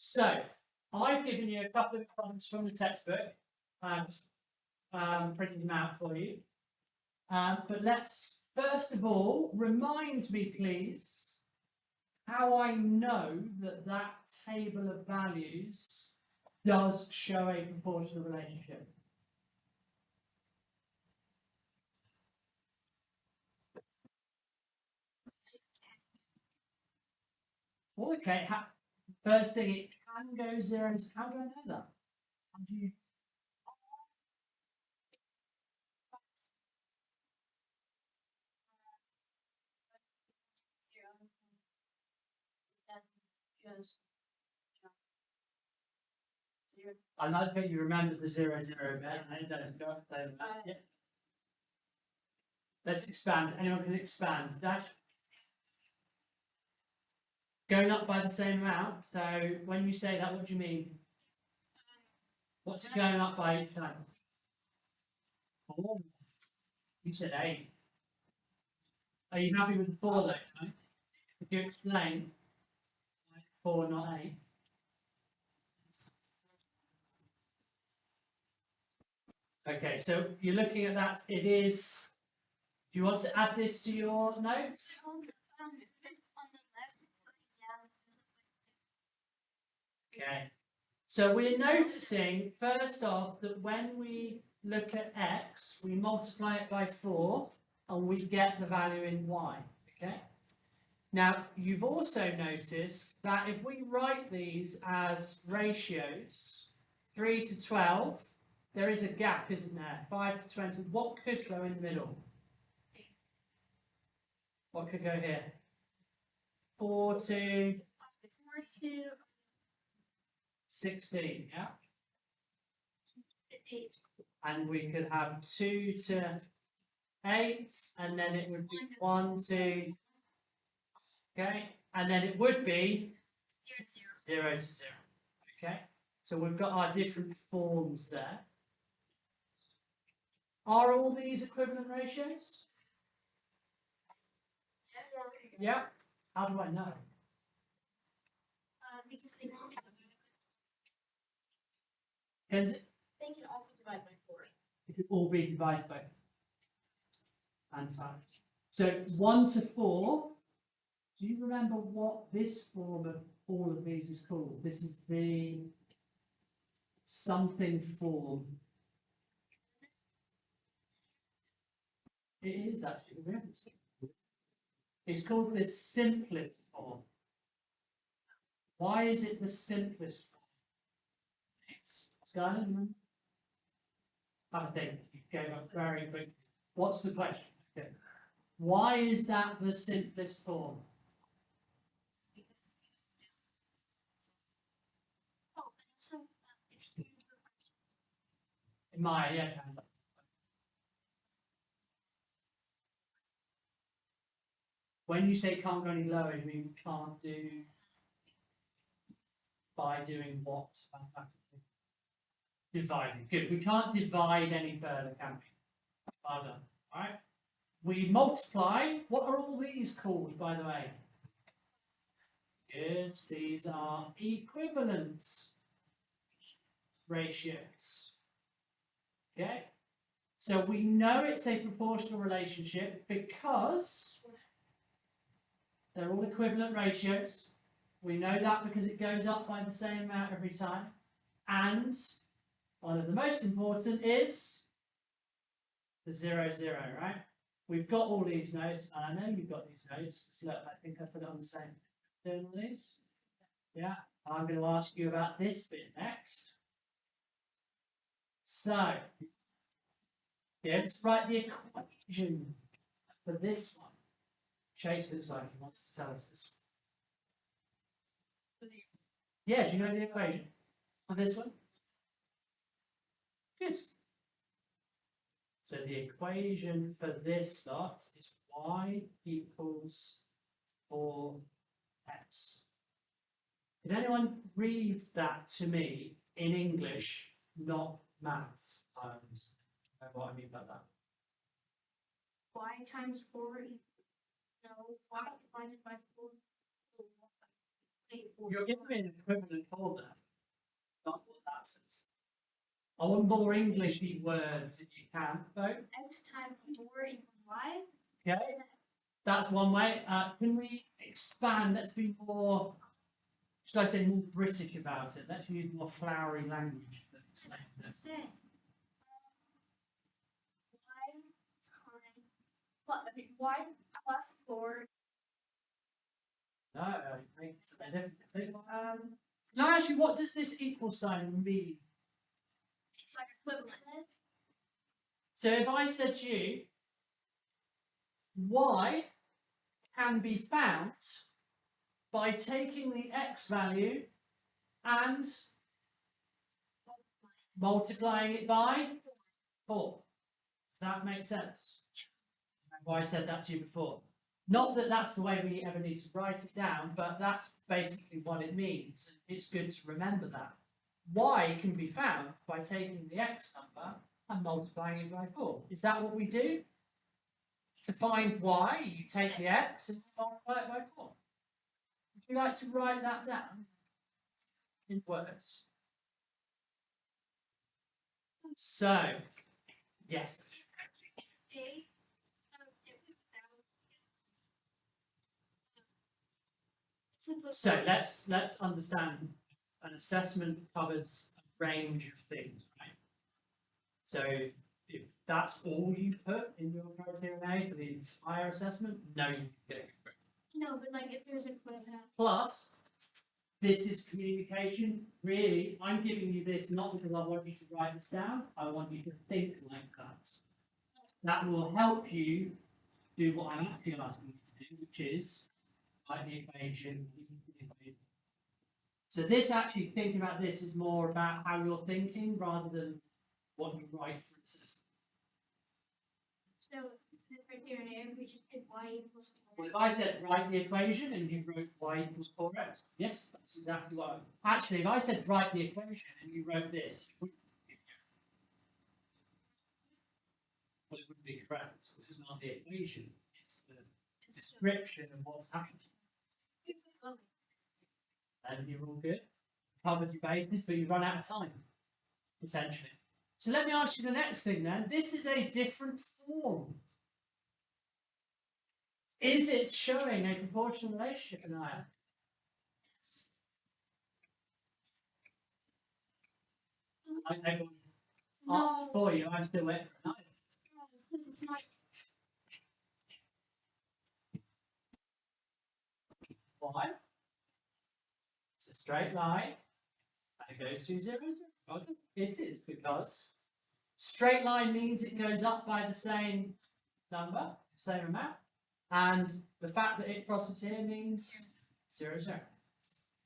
So, I've given you a couple of problems from the textbook. I've just printed them out for you. But let's first of all remind me, please, how I know that that table of values does show a proportional relationship. Well, okay. First thing, it can go zero. How do I know that? How do you? I like that you remember the 0, 0 bit, and it does go up there. Yeah. Let's expand. Anyone can expand. Dash. Going up by the same amount. So when you say that, what do you mean? What's it going up by each time? Oh, you said 8. Are you happy with the 4 though? No? If you explain why 4, not 8. Okay, so you're looking at that. It is. Do you want to add this to your notes? Okay. So we're noticing, first off, that when we look at x, we multiply it by 4, and we get the value in y, okay? Now, you've also noticed that if we write these as ratios, 3 to 12, there is a gap, isn't there? 5 to 20, what could go in the middle? What could go here? 4 to 16, yeah? And we could have 2 to 8, and then it would be 1 to, okay? And then it would be 0 to 0, okay? So we've got our different forms there. Are all these equivalent ratios? Yeah. How do I know? Because they can all be divided by 4. It could all be divided by and times. So 1 to 4. Do you remember what this form of all of these is called? This is the something form. It is actually. It's called the simplest form. Why is it the simplest form? Skylar, I think you gave up very quickly. What's the question? Okay. Why is that the simplest form? Maya, yeah. When you say can't go any lower, you mean can't do by doing what mathematically? Dividing. Good. We can't divide any further, can we? Well done. All right. We multiply. What are all these called, by the way? Good. These are equivalence ratios. Okay. So we know it's a proportional relationship because they're all equivalent ratios. We know that because it goes up by the same amount every time. And one of the most important is the 0, 0, right? We've got all these notes, and I know you've got these notes. So look, I think I put it on the same. Doing all these? Yeah. I'm going to ask you about this bit next. So, yeah, let's write the equation for this one. Chase looks like he wants to tell us this. Yeah, do you know the equation for this one? Good. So the equation for this lot is y equals 4x. Can anyone read that to me in English, not maths? What I mean by that? Y times 4 no, y divided by 4. You're giving me an equivalent folder. Not what that says. I want more Englishy words if you can, though. X times 4 equals Y. Okay, that's one way. Can we expand? Let's be more, should I say, more British about it? Let's use more flowery language that explains it. Say. Y times. What? I mean, Y plus 4. No, it makes a difference. No, actually, what does this equal sign mean? It's like equivalent. So if I said to you, y can be found by taking the x value and multiplying it by 4. That makes sense. Remember I said that to you before. Not that that's the way we ever need to write it down, but that's basically what it means. It's good to remember that. Y can be found by taking the x number and multiplying it by 4. Is that what we do? To find y, you take the x and multiply it by 4. Would you like to write that down in words? So, yes. A. So let's understand an assessment covers a range of things, right? So if that's all you've put in your criteria A for the entire assessment, no, you get it. No, but like if there's a equivalent. Plus, this is communication. Really, I'm giving you this not because I want you to write this down. I want you to think like that. That will help you do what I'm actually asking you to do, which is write the equation. So this actually, thinking about this is more about how you're thinking rather than what you write for instance. So the criteria, if we just did Y equals 4. Well, if I said write the equation and you wrote y equals 4x, yes, that's exactly what actually, if I said write the equation and you wrote this, well, it wouldn't be correct. This is not the equation, it's the description of what's happening. And you're all good. Covered your bases, but you run out of time, essentially. So let me ask you the next thing then. This is a different form. Is it showing a proportional relationship, Anaya? I asked No, for you, I'm still waiting for Anaya. because it's not. Why? It's a straight line. And it goes through 0, 0. It is because straight line means it goes up by the same number, same amount. And the fact that it crosses here means 0, 0.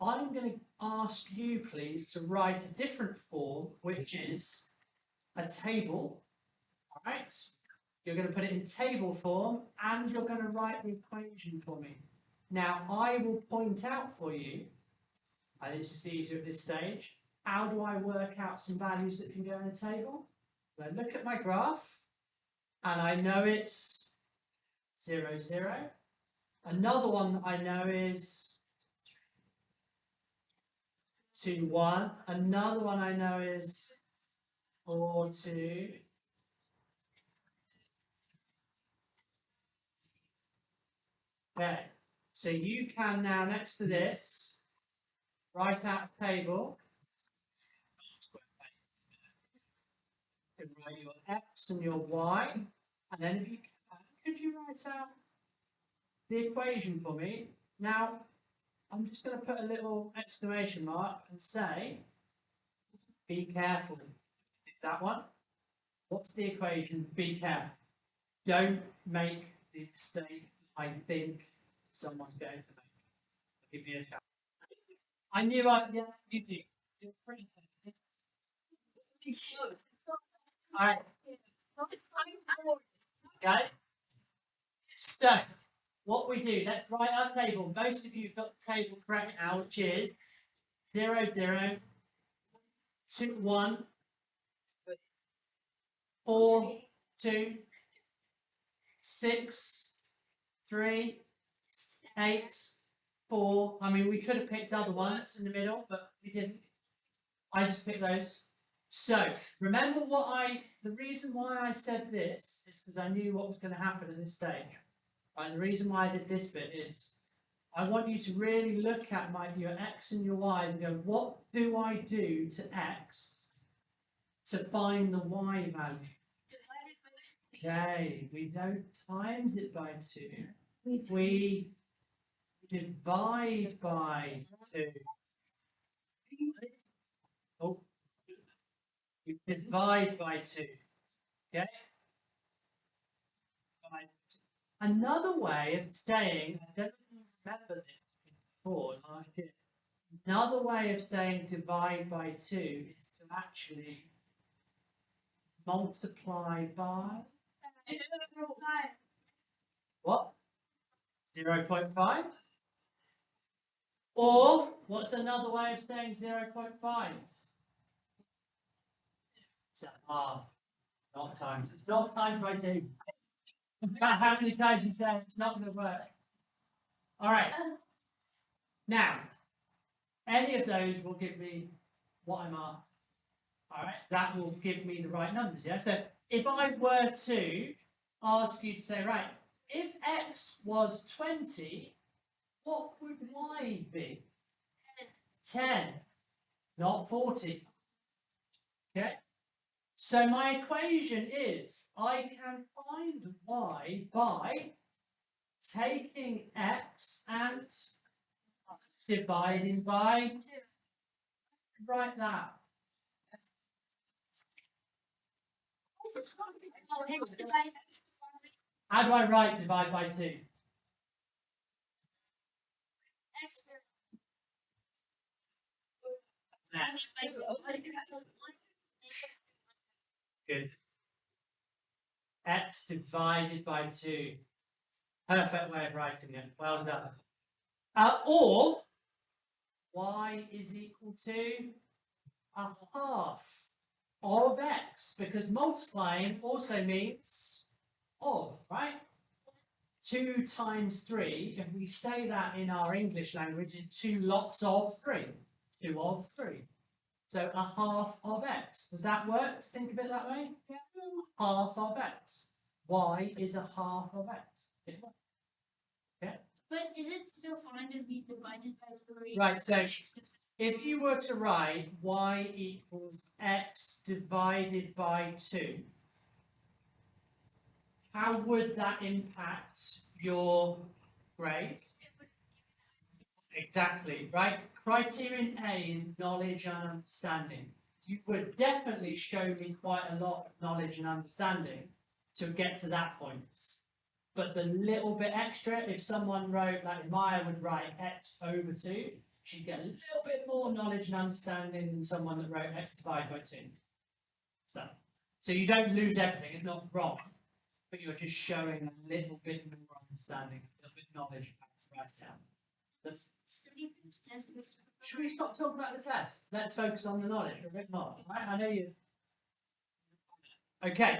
I'm going to ask you, please, to write a different form, which is a table. All right? You're going to put it in table form, and you're going to write the equation for me. Now, I will point out for you, I think it's just easier at this stage, how do I work out some values that can go in a table? I look at my graph, and I know it's 0, 0. Another one that I know is 2, 1. Another one I know is 4, 2. Okay, so you can now, next to this, write out a table. You can write your x and your y, and then if you can, could you write out the equation for me? Now, I'm just going to put a little exclamation mark and say, be careful. That one. What's the equation? Be careful. Don't make the mistake I think someone's going to make. Give me a chance. I knew yeah, you do. You're pretty close. Alright, guys. So, what we do, let's write our table. Most of you have got the table correct now, which is 0, 0, 2, 1, 4, 2, 6, 3, 8, 4. I mean, we could have picked other ones in the middle, but we didn't. I just picked those. So, remember the reason why I said this is because I knew what was going to happen at this stage. And the reason why I did this bit is, I want you to really look at your x and your y and go, what do I do to x to find the y value? Okay, we don't times it by 2. We divide by 2. Oh, we divide by 2. Okay? Another way of saying, I don't remember this before last year. Another way of saying divide by 2 is to actually multiply by what? 0.5? Or what's another way of saying 0.5? It's a half, not times. It's not times by 2. About how many times you say it's not going to work. All right. Now, any of those will give me what I'm after. All right, that will give me the right numbers. Yeah. So if I were to ask you to say, right, if x was 20, what would y be? 10, not 40. Okay. So my equation is I can find y by taking x and dividing by, write that. How do I write divide by 2? Good. X divided by 2. Perfect way of writing it. Well done. Or y is equal to a half of x, because multiplying also means of, right? 2 times 3, if we say that in our English language, is 2 lots of 3. 2 of 3. So a half of x. Does that work? Think of it that way? Yeah. Half of x. Y is a half of x. Yeah. But is it still fine to be divided by 3? Right, so if you were to write y equals x divided by 2, how would that impact your grade? Exactly, right? Criterion A is knowledge and understanding. You would definitely show me quite a lot of knowledge and understanding to get to that point. But the little bit extra, if someone wrote, like Maya would write x over 2, she'd get a little bit more knowledge and understanding than someone that wrote x divided by 2. So you don't lose everything, it's not wrong, but you're just showing a little bit more understanding, a little bit of knowledge about the right down. Let's Study for this test. Should we stop talking about the test? Let's focus on the knowledge a bit more. Right? I know you. Okay.